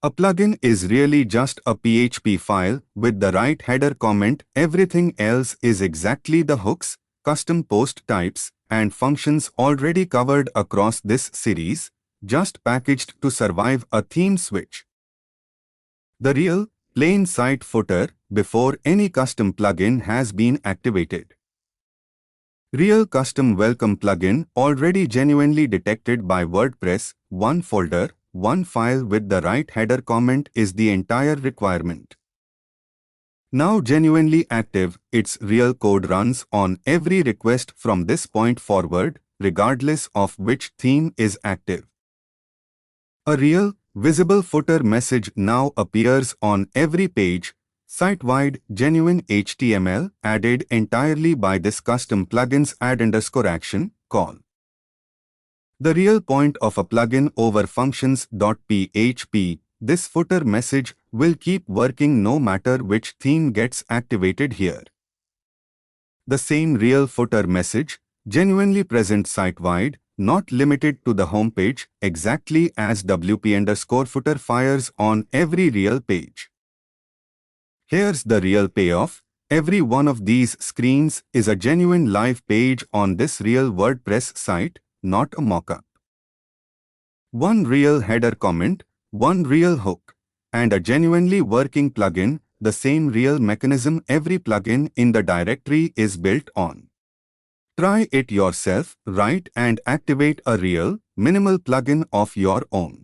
A plugin is really just a PHP file with the right header comment. Everything else is exactly the hooks, custom post types, and functions already covered across this series, just packaged to survive a theme switch. The real, plain site footer before any custom plugin has been activated. Real Custom Welcome plugin already genuinely detected by WordPress. One folder, one file with the right header comment is the entire requirement. Now genuinely active, its real code runs on every request from this point forward, regardless of which theme is active. A real, visible footer message now appears on every page, site-wide genuine HTML added entirely by this custom plugin's add_action call. The real point of a plugin over functions.php, this footer message will keep working no matter which theme gets activated here. The same real footer message, genuinely present site-wide, not limited to the homepage, exactly as WP_footer fires on every real page. Here's the real payoff. Every one of these screens is a genuine live page on this real WordPress site, not a mock-up. One real header comment, one real hook, and a genuinely working plugin, the same real mechanism every plugin in the directory is built on. Try it yourself, write and activate a real, minimal plugin of your own.